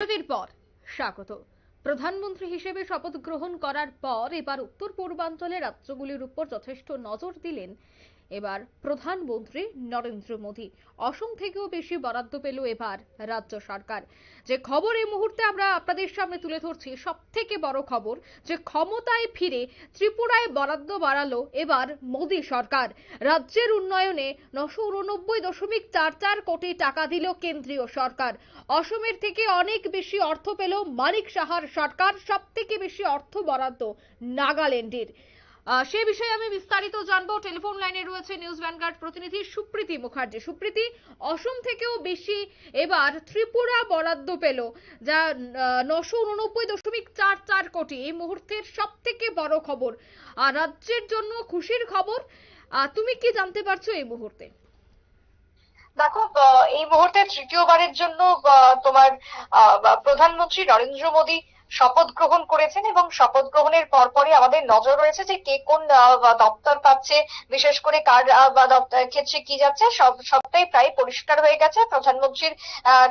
বিরতির পর স্বাগত। প্রধানমন্ত্রী হিসেবে শপথ গ্রহণ করার পর এবার উত্তর পূর্বাঞ্চলের রাজ্যগুলির উপর যথেষ্ট নজর দিলেন এবার প্রধানমন্ত্রী নরেন্দ্র মোদী। অসম থেকেও বেশি বরাদ্দ পেল এবার রাজ্য সরকার। যে খবর এই মুহূর্তে আমরা আপনাদের সামনে তুলে ধরছি, সব থেকে বড় খবর যে ক্ষমতায় ফিরে ত্রিপুরায় বরাদ্দ বাড়ালো এবার মোদী সরকার। রাজ্যের উন্নয়নে 989.44 কোটি টাকা দিল কেন্দ্রীয় সরকার। অসমের থেকে অনেক বেশি অর্থ পেল মানিক সাহার সরকার। সব থেকে বেশি অর্থ বরাদ্দ নাগাল্যান্ডের। সে বিষয়ে আমি বিস্তারিত জানবো। টেলিফোন লাইনে রয়েছে নিউজ ভ্যানগার্ড প্রতিনিধি সুপ্রীতি মুখার্জি। সুপ্রীতি, অসম থেকেও বেশি এবার ত্রিপুরা বরাদ্দ পেল, যা 989.44 কোটি। এই মুহূর্তের সব থেকে বড় খবর, আর রাজ্যের জন্য খুশির খবর। তুমি কি জানতে পারছো এই মুহূর্তে? দেখো, এই মুহূর্তে তৃতীয়বারের জন্য তোমার প্রধানমন্ত্রী নরেন্দ্র মোদী শপথ গ্রহণ করেছেন এবং শপথ গ্রহণের পরপরই আমাদের নজর রয়েছে যে কে কোন দপ্তর পাচ্ছে, বিশেষ করে কার ক্ষেত্রে কি যাচ্ছে সবটাই প্রায় পরিষ্কার হয়ে গেছে। প্রধানমন্ত্রীর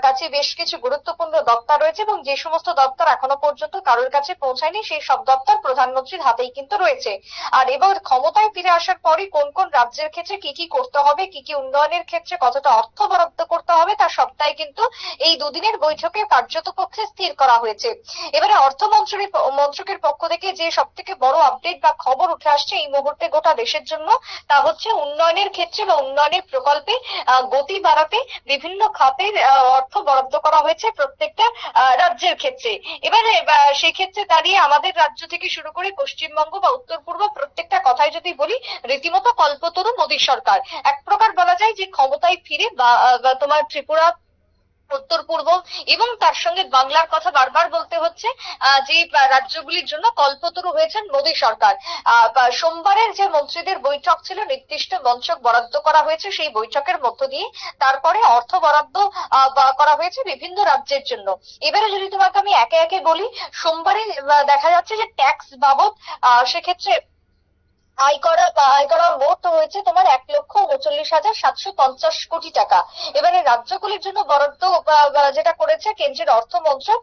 কাছে বেশ কিছু গুরুত্বপূর্ণ দপ্তর রয়েছে এবং যে সমস্ত দপ্তর এখনো পর্যন্ত কারোর কাছে পৌঁছায়নি সেই সব দপ্তর প্রধানমন্ত্রীর হাতেই কিন্তু রয়েছে। আর এবার ক্ষমতায় ফিরে আসার পরই কোন কোন রাজ্যের ক্ষেত্রে কি কি করতে হবে, কি কি উন্নয়নের ক্ষেত্রে কতটা অর্থ বরাদ্দ করতে হবে, তার সবটাই কিন্তু এই দুদিনের বৈঠকে কার্যত পক্ষে স্থির করা হয়েছে। এবারে মন্ত্রকের পক্ষ থেকে যে সব থেকে বড় আপডেট বা খবর উঠে আসছে এই মুহূর্তে গোটা দেশের জন্য, তা হচ্ছে উন্নয়নের ক্ষেত্রে বা উন্নয়নের প্রকল্পে গতি বাড়াতে বিভিন্ন খাতের অর্থ বরাদ্দ করা হয়েছে প্রত্যেকটা রাজ্যের ক্ষেত্রে। এবারে সেই ক্ষেত্রে দাঁড়িয়ে আমাদের রাজ্য থেকে শুরু করে পশ্চিমবঙ্গ বা উত্তর পূর্ব প্রত্যেকটা কথাই যদি বলি, রীতিমতো কল্পতরু মোদী সরকার। এক প্রকার বলা যায় যে ক্ষমতায় ফিরে বা তোমার ত্রিপুরা, উত্তর পূর্ব এবং তার সঙ্গে বাংলার কথা বারবার বলতে হচ্ছে, যে রাজ্যগুলির জন্য কল্পতরু হয়েছেন মোদী সরকার। সোমবারের যে মন্ত্রীদের বৈঠক ছিল, নির্দিষ্ট মঞ্চক বরাদ্দ করা হয়েছে সেই বৈঠকের মধ্য দিয়ে তারপরে অর্থ বরাদ্দ করা হয়েছে বিভিন্ন রাজ্যের জন্য। এবারে যদি তোমাকে আমি একে একে বলি, সোমবারে দেখা যাচ্ছে যে ট্যাক্স বাবদ সেক্ষেত্রে আয় করা মোট হয়েছে তোমার 1,39,750 কোটি টাকা। এবারে রাজ্যগুলির জন্য বরাদ্দ যেটা করেছে কেন্দ্রের অর্থ মন্ত্রক,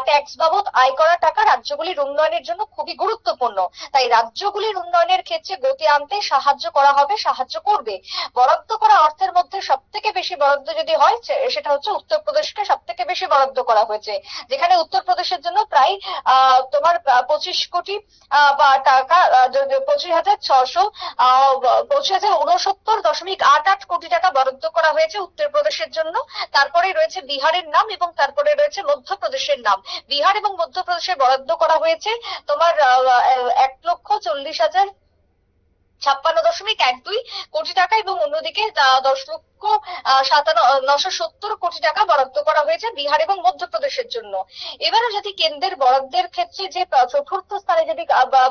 ট্যাক্স বাবদ আয় করা টাকা রাজ্যগুলির উন্নয়নের জন্য খুবই গুরুত্বপূর্ণ। তাই রাজ্যগুলির উন্নয়নের ক্ষেত্রে গতি আনতে সাহায্য করা হবে, সাহায্য করবে। বরাদ্দ করা অর্থের মধ্যে সব থেকে বেশি বরাদ্দ যদি হয় সেটা হচ্ছে উত্তরপ্রদেশকে সব থেকে বেশি বরাদ্দ করা হয়েছে, যেখানে উত্তরপ্রদেশের জন্য প্রায় তোমার 25 কোটি বা টাকা, 25,669.88 কোটি টাকা বরাদ্দ করা হয়েছে উত্তরপ্রদেশের জন্য। তারপরে রয়েছে বিহারের নাম এবং তারপরে রয়েছে মধ্যপ্রদেশের নাম। বিহার এবং মধ্যপ্রদেশে বরাদ্দ করা হয়েছে তোমার 1,56,56 দশমিক 12 কোটি টাকা এবং অন্যদিকে 10,970 কোটি টাকা বরাদ্দ করা হয়েছে বিহার এবং মধ্যপ্রদেশের জন্য। এবারে যদি কেন্দ্রের বরাদ্দের ক্ষেত্রে যে চতুর্থ স্থানে যদি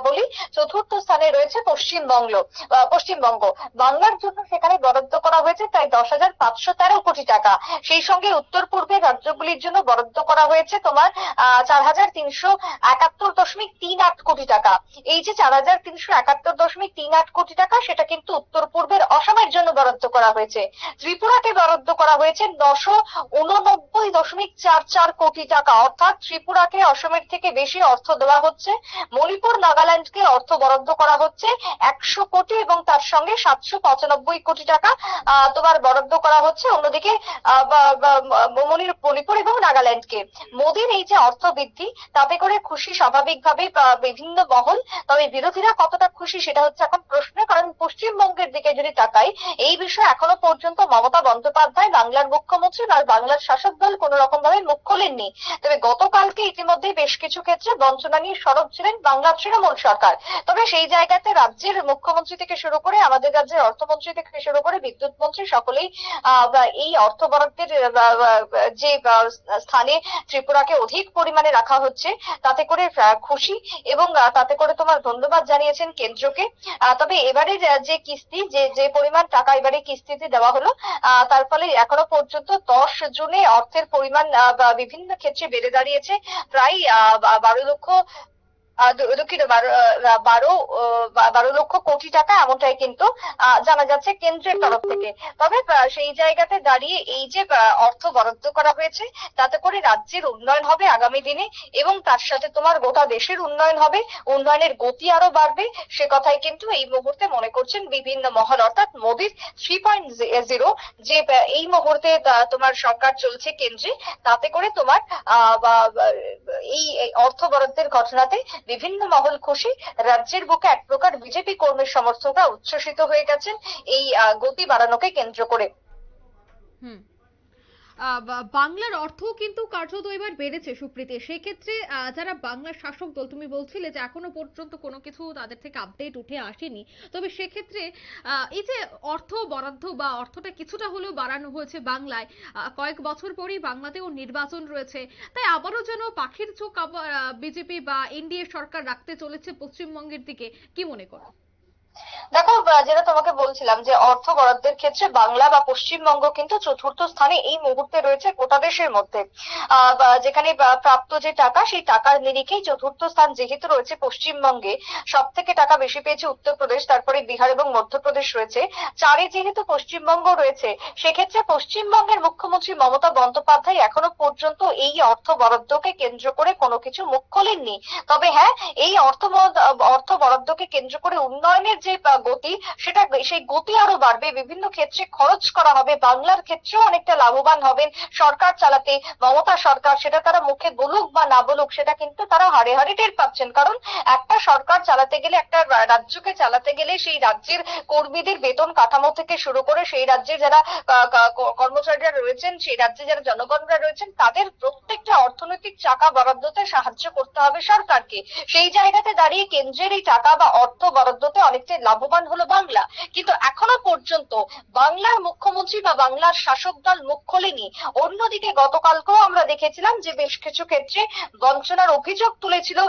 বলি, চতুর্থ স্থানে রয়েছে পশ্চিমবঙ্গ। বাংলার জন্য সেখানে বরাদ্দ করা হয়েছে প্রায় 10,513 কোটি টাকা। সেই সঙ্গে উত্তর পূর্বের রাজ্যগুলির জন্য বরাদ্দ করা হয়েছে তোমার 4,371.38 কোটি টাকা। এই যে 4,371.38 কোটি টাকা, সেটা কিন্তু উত্তর পূর্বের অসমের জন্য বরাদ্দ করা হয়েছে। ত্রিপুরাকে বরাদ্দ করা হয়েছে 989.44 কোটি টাকা, অর্থাৎ ত্রিপুরাকে অসমের থেকে বেশি অর্থ দেওয়া হচ্ছে। মণিপুর, নাগাল্যান্ডকে অর্থ বরাদ্দ করা হচ্ছে 100 কোটি এবং তার সঙ্গে 795 কোটি টাকা তোমার বরাদ্দ করা হচ্ছে অন্যদিকে মণিপুর এবং নাগাল্যান্ডকে। মোদীর এই যে অর্থ বৃদ্ধি, তাতে করে খুশি স্বাভাবিকভাবে বিভিন্ন মহল, তবে বিরোধীরা কতটা খুশি সেটা হচ্ছে এখন প্রশ্ন। কারণ পশ্চিমবঙ্গের দিকে যদি তাকাই, এই বিষয়ে এখনো পর্যন্ত মমতা বন্দ্যোপাধ্যায়, বাংলার মুখ্যমন্ত্রী বা বাংলার শাসক দল কোন রকম ভাবে মুখ খোলেননি। তবে গতকালকে ইতিমধ্যে বেশ কিছু ক্ষেত্রে বঞ্চনা নিয়ে সরব ছিলেন বাংলার তৃণমূল সরকার। তবে সেই জায়গাতে রাজ্যের মুখ্যমন্ত্রী থেকে শুরু করে আমাদের রাজ্যের অর্থমন্ত্রী থেকে শুরু করে বিদ্যুৎ মন্ত্রী সকলেই এই অর্থ বরাদ্দের যে স্থানে ত্রিপুরাকে অধিক পরিমাণে রাখা হচ্ছে তাতে করে খুশি এবং তাতে করে তোমার ধন্যবাদ জানিয়েছেন কেন্দ্রকে। তবে এবারে যে কিস্তি, যে পরিমাণ টাকা এবারে কিস্তিতে দেওয়া হলো, তার ফলে এখনো পর্যন্ত 10 জুনে অর্থের পরিমাণ বিভিন্ন ক্ষেত্রে বেড়ে দাঁড়িয়েছে প্রায় 12 লক্ষ দুঃখিত, 12 লক্ষ কোটি টাকা এমনটাই কিন্তু জানা যাচ্ছে কেন্দ্রের তরফ থেকে। তবে সেই জায়গাতে দাঁড়িয়ে এই যে অর্থ বরাদ্দ করা হয়েছে, তাতে করে রাজ্যের উন্নয়ন হবে আগামী দিনে, এবং তার সাথে তোমার গোটা দেশের উন্নয়ন হবে, উন্নয়নের গতি আরো বাড়বে, সে কথাই কিন্তু এই মুহূর্তে মনে করছেন বিভিন্ন মহল। অর্থাৎ মোদির 3.0 যে এই মুহূর্তে তোমার সরকার চলছে কেন্দ্রে, তাতে করে তোমার এই অর্থ বরাদ্দের ঘটনাতে বিভিন্ন মহল খুশি। রাজ্যের বুকে এক প্রকার বিজেপি কর্মী সমর্থকরা উচ্ছ্বসিত হয়ে গেছেন এই গতি বাড়ানোকে কেন্দ্র করে। হুম। বাংলার অর্থ কিন্তু কার্যত এবার বেড়েছে সুপ্রীতি। সেক্ষেত্রে যারা বাংলার শাসক দল, তুমি বলছিলে যে এখনো পর্যন্ত কোনো কিছু তাদের থেকে আপডেট উঠে আসেনি, তবে সেক্ষেত্রে এই যে অর্থ বরাদ্দ বা অর্থটা কিছুটা হলেও বাড়ানো হয়েছে বাংলায়, কয়েক বছর পরেই বাংলাতেও নির্বাচন রয়েছে, তাই আবারও যেন পাখির চোখ আবার বিজেপি বা এনডিএ সরকার রাখতে চলেছে পশ্চিমবঙ্গের দিকে, কি মনে করো? দেখো, যেটা তোমাকে বলছিলাম যে অর্থ বরাদ্দের ক্ষেত্রে বাংলা বা পশ্চিমবঙ্গ কিন্তু চতুর্থ স্থানে এই মুহূর্তে রয়েছে গোটা দেশের মধ্যে। যেখানে প্রাপ্ত যে টাকা, সেই টাকার নিরিখেই চতুর্থ স্থান যেহেতু রয়েছে পশ্চিমবঙ্গে, সব থেকে টাকা বেশি পেয়েছে উত্তরপ্রদেশ, তারপরে বিহার এবং মধ্যপ্রদেশ রয়েছে, চারে যেহেতু পশ্চিমবঙ্গ রয়েছে, সেক্ষেত্রে পশ্চিমবঙ্গের মুখ্যমন্ত্রী মমতা বন্দ্যোপাধ্যায় এখনো পর্যন্ত এই অর্থ বরাদ্দকে কেন্দ্র করে কোনো কিছু মুখ খোলেননি। তবে হ্যাঁ, এই অর্থ বরাদ্দকে কেন্দ্র করে উন্নয়নের যে গতি, সেটা সেই গতি আরো বাড়বে, বিভিন্ন ক্ষেত্রে খরচ করা হবে, বাংলার ক্ষেত্রেও অনেকটা লাভবান হবেন সরকার চালাতে মমতা সরকার। সেটা তারা মুখে বলুক বা না বলুক, সেটা কিন্তু তারা হাড়ে হাড়ে টের পাচ্ছেন। কারণ একটা সরকার চালাতে গেলে, একটা রাজ্যকে চালাতে গেলে, সেই রাজ্যের কর্মীদের বেতন কাঠামো থেকে শুরু করে সেই রাজ্যে যারা কর্মচারীরা রয়েছেন, সেই রাজ্যে যারা জনগণরা রয়েছেন, তাদের প্রত্যেকটা অর্থনৈতিক চাকা বরাদ্দতে সাহায্য করতে হবে সরকারকে। সেই জায়গাতে দাঁড়িয়ে কেন্দ্রের এই টাকা বা অর্থ বরাদ্দতে অনেকটা লাভবান হলো বাংলা। কিন্তু এখনো পর্যন্ত বাংলার মুখ্যমন্ত্রী বা বাংলার শাসক দল মুখ খোলেনি। অন্যদিকে গতকালকেও আমরা দেখেছিলাম যে বেশ কিছু ক্ষেত্রে বঞ্চনার অভিযোগ তুলেছিল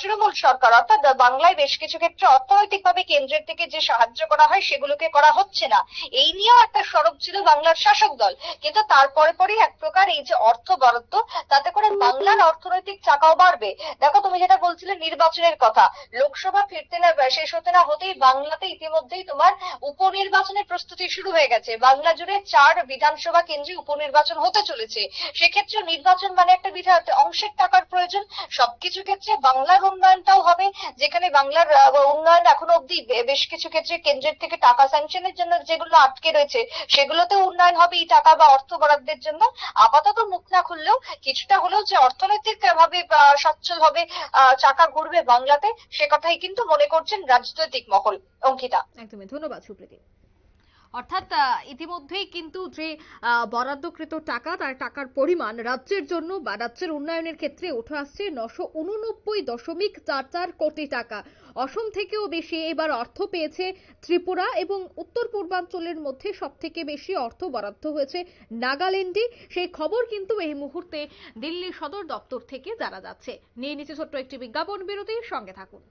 তৃণমূল সরকার। অর্থাৎ বাংলায় বেশ কিছু ক্ষেত্রে অর্থনৈতিকভাবে কেন্দ্রের থেকে যে সাহায্য করা হয়, সেগুলোকে করা হচ্ছে না, এই নিয়েও একটা সরব ছিল বাংলার শাসক দল। কিন্তু তারপরে পরে এক প্রকার এই যে অর্থ বরাদ্দ, তাতে করে বাংলার অর্থনৈতিক চাকাও বাড়বে। দেখো, তুমি যেটা বলছিলে নির্বাচনের কথা, লোকসভা ফিরতে না শেষ হতে না হতেই বাংলাতে ইতিমধ্যেই তোমার উপনির্বাচনের প্রস্তুতি শুরু হয়ে গেছে। বাংলা জুড়ে 4 বিধানসভা কেন্দ্রে উপনির্বাচন হতে চলেছে। সেক্ষেত্রে নির্বাচন মানে একটা অংশের টাকার প্রয়োজন। সবকিছু ক্ষেত্রে বাংলার উন্নয়নটাও হবে, যেখানে বাংলার উন্নয়ন এখনো অব্দি বেশ কিছু ক্ষেত্রে কেন্দ্রের থেকে টাকা স্যাংশনের জন্য যেগুলো আটকে রয়েছে, সেগুলোতেও উন্নয়ন হবে এই টাকা বা অর্থ বরাদ্দের জন্য। আপাতত মুখ না খুললেও কিছুটা হলেও যে অর্থনৈতিক ভাবে সচ্ছল হবে, চাকা ঘুরবে বাংলাতে, সে কথাই কিন্তু মনে করছেন রাজনৈতিক মহল। অঙ্কিতা, একদমই ধন্যবাদ সুপ্রীতি। অর্থাৎ ইতিমধ্যেই কিন্তু যে বরাদ্দকৃত টাকা, তার টাকার পরিমাণ রাজ্যের জন্য বা রাজ্যের উন্নয়নের ক্ষেত্রে উঠে আসছে 989.44 কোটি টাকা। অসম থেকেও বেশি এবার অর্থ পেয়েছে ত্রিপুরা, এবং উত্তর পূর্বাঞ্চলের মধ্যে সব থেকে বেশি অর্থ বরাদ্দ হয়েছে নাগাল্যান্ডে। সেই খবর কিন্তু এই মুহূর্তে দিল্লি সদর দপ্তর থেকে জানা যাচ্ছে। নিয়ে নিচ্ছে ছোট্ট একটি বিজ্ঞাপন বিরতি, সঙ্গে থাকুন।